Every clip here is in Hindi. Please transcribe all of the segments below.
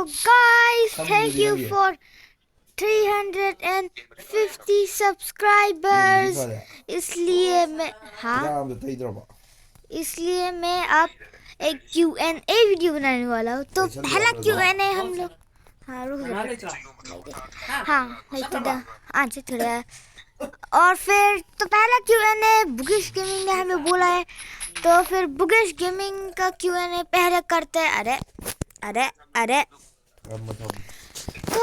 guys, thank you for 350 subscribers. इसलिए मैं अब एक Q&A वीडियो बनाने वाला हूँ। तो पहला Q&A हम लोग और फिर तो पहला Q&A बुगिश गेमिंग ने हमें बोला है, तो फिर बुगिश गेमिंग का Q&A पहले करते हैं। अरे तो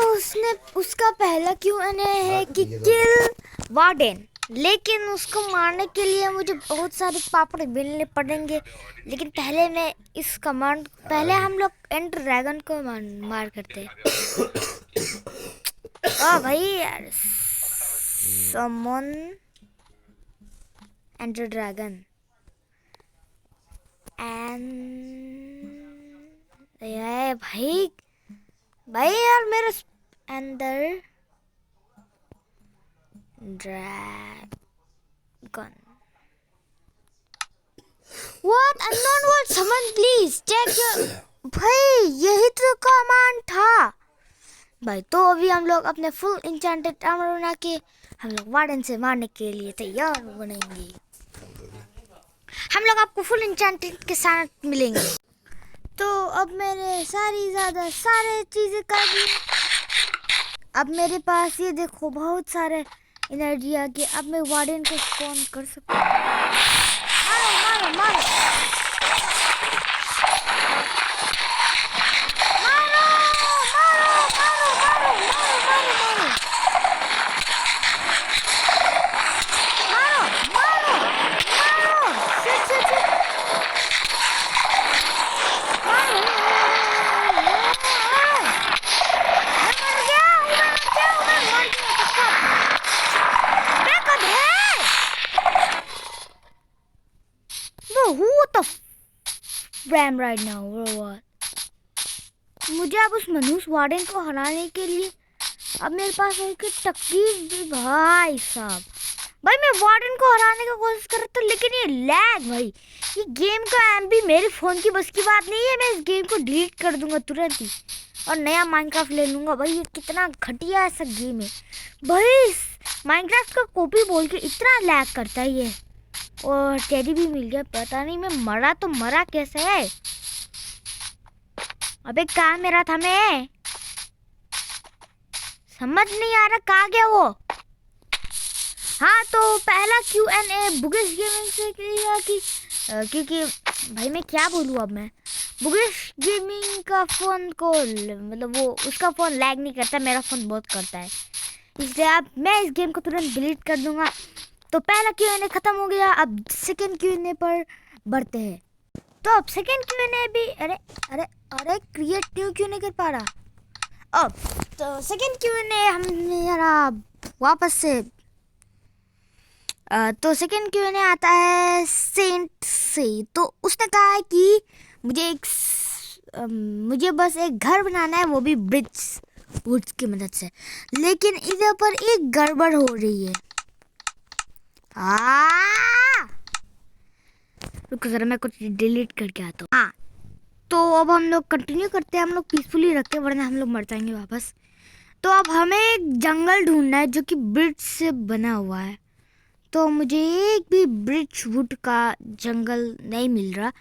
उसका पहला Q&A है कि किल वार्डन, लेकिन उसको मारने के लिए मुझे बहुत सारे पापड़ बेलने पड़ेंगे। लेकिन पहले हम लोग एंडर ड्रैगन को मार करते हैं। ओ भाई यार, समन एंडर ड्रैगन एंड भाई यार मेरा ender dragon what unknown word summon please check your. भाई यही तो कमांड था भाई। तो अभी हम लोग अपने फुल इंचेंटेड आर्मर बना के हम लोग वार्डन से मारने के लिए तैयार बनेंगे। हम लोग आपको फुल इंचेंटेड के साथ मिलेंगे। तो अब मैंने सारे चीजें कर दी। अब मेरे पास ये देखो बहुत सारे एनर्जी आ गई। अब मैं वार्डन को स्पॉन कर सकता हूँ। मारो Ram right now or what? मुझे अब उस मनुष्य वार्डन को हराने के लिए अब मेरे पास एक तकलीफ भी भाई साहब। भाई मैं वार्डन को हराने की कोशिश कर रहा था, लेकिन ये लैग भाई, ये गेम का एमबी मेरे फ़ोन की बस की बात नहीं है। मैं इस गेम को डिलीट कर दूंगा तुरंत ही और नया माइनक्राफ्ट ले लूँगा। भाई ये कितना घटिया ऐसा गेम है भाई। माइनक्राफ्ट का कॉपी बोल के इतना लैग करता है ये। और टेडी भी मिल गया। पता नहीं मैं मरा कैसे है। अबे कहाँ मेरा था, मैं समझ नहीं आ रहा कहाँ गया वो। हाँ तो पहला Q&A बुगिश गेमिंग से किया कि क्योंकि भाई मैं क्या बोलूँ अब, मैं बुगिश गेमिंग का फ़ोन को मतलब वो उसका फ़ोन लैग नहीं करता, मेरा फ़ोन बहुत करता है। इसलिए अब मैं इस गेम को तुरंत डिलीट कर दूंगा। तो पहला Q&A खत्म हो गया। अब सेकंड Q&A पर बढ़ते हैं। तो अब सेकंड Q&A भी अरे क्रिएट न्यू क्यों नहीं कर पा रहा। अब तो सेकंड Q&A हम यार वापस से तो सेकंड Q&A आता है सेंट से। तो उसने कहा है कि मुझे बस एक घर बनाना है, वो भी ब्रिज वुड्स की मदद से। लेकिन इधर पर एक गड़बड़ हो रही है। रुको जरा मैं कुछ डिलीट करके आता हूँ। हाँ तो अब हम लोग कंटिन्यू करते हैं। हम लोग पीसफुली रखते हैं वरना हम लोग मर जाएंगे वापस। तो अब हमें एक जंगल ढूंढना है जो कि ब्रिज से बना हुआ है। तो मुझे एक भी ब्रिज वुड का जंगल नहीं मिल रहा।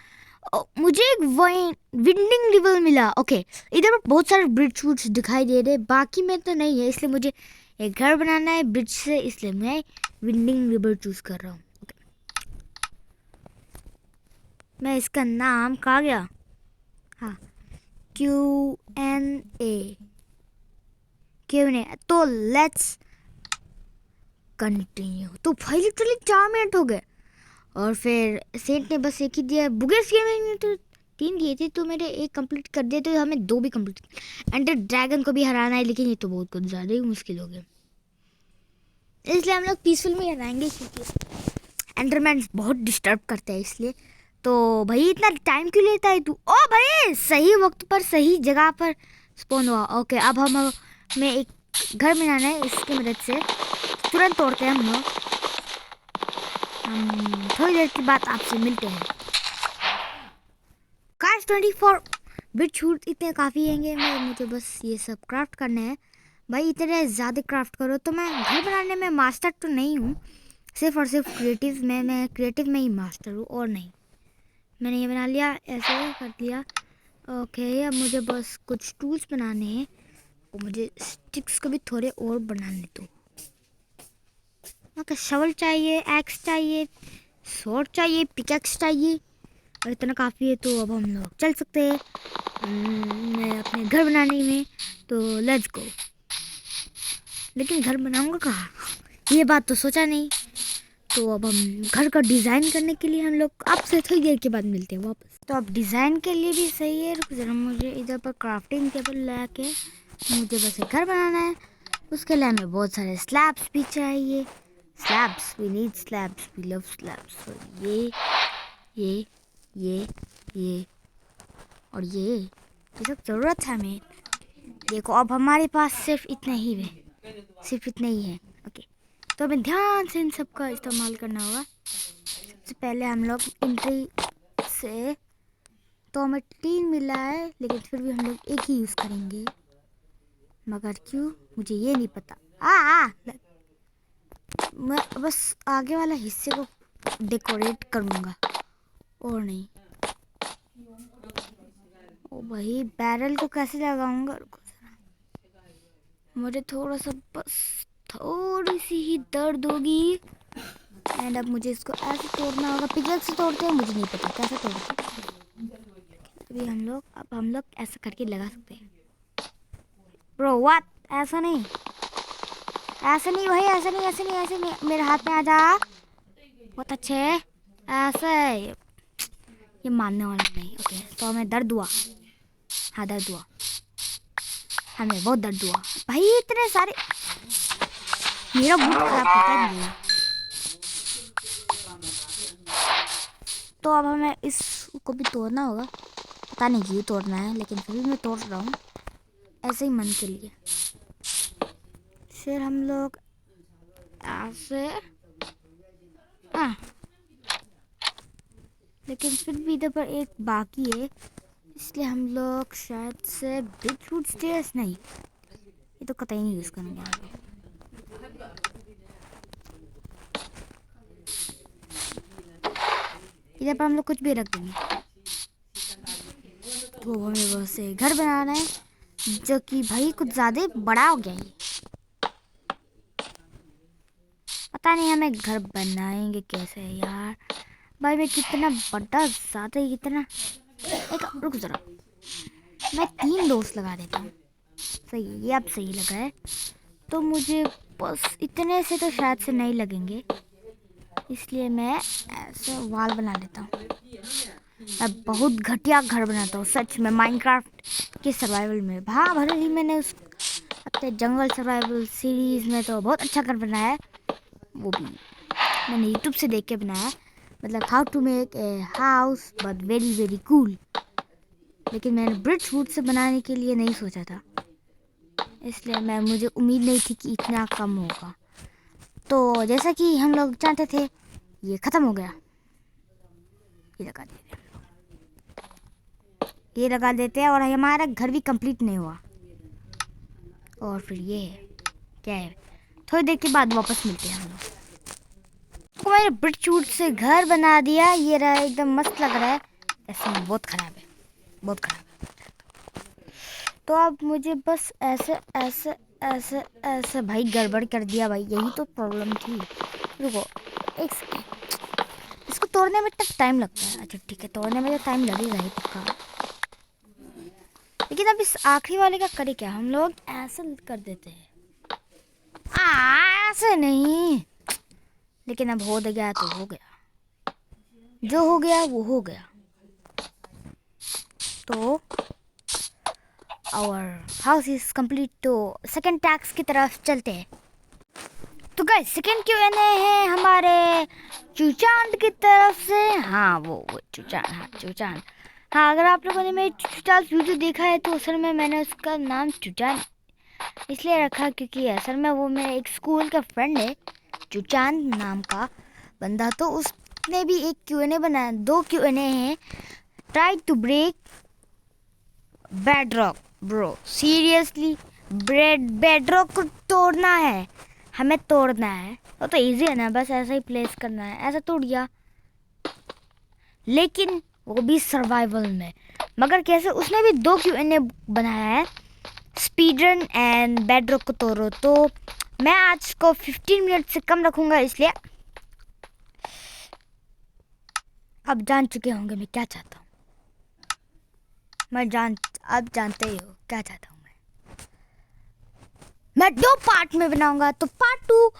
मुझे एक विंडिंग रिवर मिला। ओके इधर पर बहुत सारे ब्रिज वुड्स दिखाई दे रहे, बाकी में तो नहीं है। इसलिए मुझे एक घर बनाना है ब्रिज से, इसलिए मैं विंडिंग रिवर चूज कर रहा हूँ। मैं इसका नाम कहाँ गया। हाँ Q&A तो लेट्स कंटिन्यू। तो भाई लिटरली 4 मिनट हो गए और फिर सेंट ने बस एक ही दिया। बुगिश गेमिंग ने तो 3 दिए थे, तो मेरे एक कंप्लीट कर दिए, तो हमें 2 भी कंप्लीट। एंडर ड्रैगन को भी हराना है, लेकिन ये तो बहुत कुछ ज़्यादा ही मुश्किल हो गया। इसलिए हम लोग पीसफुल में हराएंगे क्योंकि एंडरमैन बहुत डिस्टर्ब करते हैं। इसलिए तो भाई इतना टाइम क्यों लेता है तू। ओ भाई सही वक्त पर सही जगह पर स्पॉन हुआ। ओके अब हमें एक घर बनाना है, इसकी मदद से तुरंत तोड़ते हैं हम लोग। थोड़ी देर के बाद आपसे मिलते हैं। गाइस बिट छूट इतने काफ़ी हैंगे, मुझे बस ये सब क्राफ्ट करने हैं। भाई इतने ज़्यादा क्राफ्ट करो तो मैं घर बनाने में मास्टर तो नहीं हूँ, सिर्फ और सिर्फ क्रिएटिव में, मैं क्रिएटिव में ही मास्टर हूँ और नहीं। मैंने ये बना लिया, ऐसे कर दिया। ओके, अब मुझे बस कुछ टूल्स बनाने हैं और मुझे स्टिक्स को भी थोड़े और बनाने दो। ओके, शवल चाहिए, एक्स चाहिए, स्वॉर्ड चाहिए, पिकैक्स चाहिए और इतना काफ़ी है। तो अब हम लोग चल सकते हैं मैं अपने घर बनाने में, तो लेट्स गो। लेकिन घर बनाऊंगा कहाँ, ये बात तो सोचा नहीं। तो अब हम घर का डिज़ाइन करने के लिए हम लोग आपसे थोड़ी देर के बाद मिलते हैं वापस। तो अब डिज़ाइन के लिए भी सही है, रुक जरा, मुझे इधर पर क्राफ्टिंग टेबल ला के मुझे बस एक घर बनाना है। उसके लिए हमें बहुत सारे स्लैब्स भी चाहिए। Slabs, we need slabs, we love slabs. ये ये और ये सब ज़रूरत है हमें। देखो अब हमारे पास सिर्फ इतने ही है, सिर्फ इतने ही हैं। ओके, तो हमें ध्यान से इन सब का इस्तेमाल करना होगा। सबसे पहले हम लोग एंट्री से, तो हमें 3 मिला है, लेकिन फिर भी हम लोग एक ही यूज़ करेंगे, मगर क्यों मुझे ये नहीं पता। मैं बस आगे वाला हिस्से को डेकोरेट करूँगा और नहीं। ओ भाई, बैरल को कैसे लगाऊंगा, मुझे थोड़ा सा, बस थोड़ी सी ही दर्द होगी। एंड अब मुझे इसको ऐसे तोड़ना होगा। पिकैक्स से तोड़ते हैं, मुझे नहीं पता कैसे तोड़ते हैं। अभी हम लोग ऐसा करके लगा सकते हैं। ब्रो व्हाट, ऐसा नहीं, ऐसे नहीं भाई, ऐसे नहीं, ऐसे नहीं, ऐसे नहीं, मेरे हाथ में आ जा। बहुत अच्छे, ऐसे ये मानने वाला नहीं। ओके, तो हमें दर्द हुआ, हाँ दर्द हुआ, हमें बहुत दर्द हुआ भाई। इतने सारे, मेरा मूड खराब करता है मेरा। तो अब हमें इसको भी तोड़ना होगा, पता नहीं क्यों तोड़ना है, लेकिन फिर भी मैं तोड़ रहा हूँ ऐसे ही मन के लिए। फिर हम लोग ऐसे, हाँ, लेकिन फिर भी इधर पर एक बाकी है, इसलिए हम लोग शायद से बीटरूट स्टेयर्स नहीं, ये तो कतई नहीं यूज़ करेंगे हम लोग। इधर पर हम लोग कुछ भी रख देंगे। तो हमें बस एक घर बनाना है, जो कि भाई कुछ ज़्यादा बड़ा हो गया ये, पता नहीं हमें घर बनाएंगे कैसे यार। भाई मैं कितना बड़ा, ज़्यादा ही कितना, एक रुक जरा, मैं 3 दोस्त लगा देता हूँ। सही है, ये अब सही लगा है। तो मुझे बस इतने से तो शायद से नहीं लगेंगे, इसलिए मैं ऐसे वाल बना लेता हूँ। मैं बहुत घटिया घर बनाता हूँ सच में, माइनक्राफ्ट के सर्वाइवल में। हाँ भले ही मैंने उस अपने जंगल सर्वाइवल सीरीज़ में तो बहुत अच्छा घर बनाया है, वो भी मैंने यूट्यूब से देख के बनाया, मतलब how to make a house but very very cool. लेकिन मैंने ब्रिज वुड से बनाने के लिए नहीं सोचा था, इसलिए मुझे उम्मीद नहीं थी कि इतना कम होगा। तो जैसा कि हम लोग चाहते थे, ये ख़त्म हो गया। ये लगा देते हैं, ये लगा देते हैं, और हमारा घर भी कंप्लीट नहीं हुआ। और फिर ये है, क्या है, थोड़ी देर के बाद वापस मिलते हैं हम लोग। तो मैंने ब्रिज वुड से घर बना दिया, ये रहा, एकदम मस्त लग रहा है। ऐसे में बहुत ख़राब है, बहुत ख़राब है। तो अब मुझे बस ऐसे ऐसे ऐसे ऐसे, भाई गड़बड़ कर दिया भाई, यही तो प्रॉब्लम थी। रुको एक सेकेंड, इसको तोड़ने में तक टाइम लगता है। अच्छा ठीक है, तोड़ने में तो टाइम लगेगा ही पक्का। लेकिन अब इस आखिरी वाले का करें क्या, हम लोग ऐसे कर देते हैं, ऐसे नहीं। लेकिन अब हो गया तो हो गया, जो हो गया वो हो गया। तो आवर हाउस इज कंप्लीट। तो सेकंड टैक्स की तरफ चलते हैं। तो गाइस सेकंड Q&A है हमारे चूचांद की तरफ से। हाँ वो चूचांद, हाँ चूचांद। हाँ, अगर आप लोगों ने मेरी चूचांद वीडियो देखा है तो असल में मैंने उसका नाम चूचांद इसलिए रखा क्योंकि असल में वो मेरा एक स्कूल का फ्रेंड है, चूचांद नाम का बंदा। तो उसने भी एक Q&A बनाया, 2 Q&A हैं। Try to break bedrock bro, seriously bedrock को तोड़ना है, हमें तोड़ना है। वो तो इजी है ना, बस ऐसा ही प्लेस करना है, ऐसा टूट गया। लेकिन वो भी सर्वाइवल में, मगर कैसे? उसने भी 2 Q&A बनाया है, स्पीड रन एंड बेडरॉक को तोड़ो। तो मैं आज को 15 मिनट से कम रखूंगा, इसलिए अब जान चुके होंगे मैं क्या चाहता हूँ। अब जानते ही हो क्या चाहता हूँ मैं 2 पार्ट में बनाऊंगा, तो पार्ट 2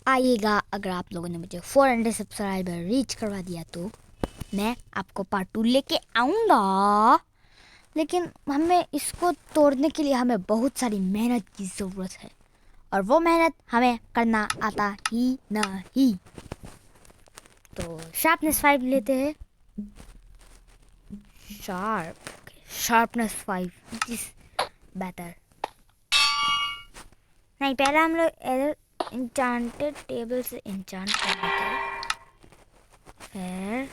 आइएगा। अगर आप लोगों ने मुझे 400 सब्सक्राइबर रीच करवा दिया तो मैं आपको पार्ट 2 लेके आऊँगा। लेकिन हमें इसको तोड़ने के लिए हमें बहुत सारी मेहनत की ज़रूरत है, और वो मेहनत हमें करना आता ही नहीं। तो शार्पनेस 5 लेते हैं। Sharpness 5 is better. नहीं, पहले हम लोग एन्चांटेड टेबल से एन्चांट कर लेते हैं। फिर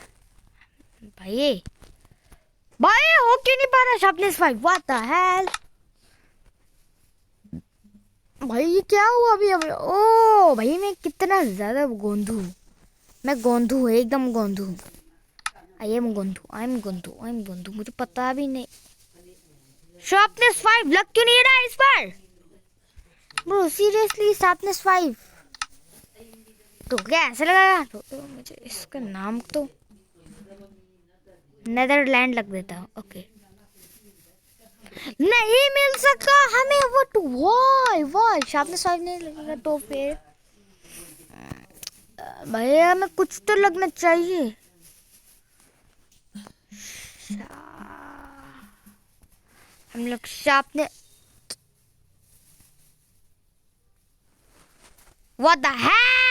भाई हो क्यों नहीं पा रहा शार्पनेस 5? व्हाट द हेल भाई, ये क्या हुआ अभी? ओ भाई, मैं कितना ज़्यादा गोंधू हूँ। मैं गोंधू हूँ, एकदम गोंधू हूँ। आई एम गोंधू, मुझे पता भी नहीं। शार्पनेस 5 लग क्यों नहीं रहा इस पर? ब्रो सीरियसली, शार्पनेस 5 तो क्या ऐसे लगाया? तो मुझे इसका नाम तो नेदरलैंड लग देता हूँ। ओके, नहीं मिल सका हमें वो टू। वाई शार्पनेस 5 नहीं लगेगा तो फिर भैया हमें कुछ तो लगना चाहिए। हम लोग शार्पनेस, व्हाट द हेल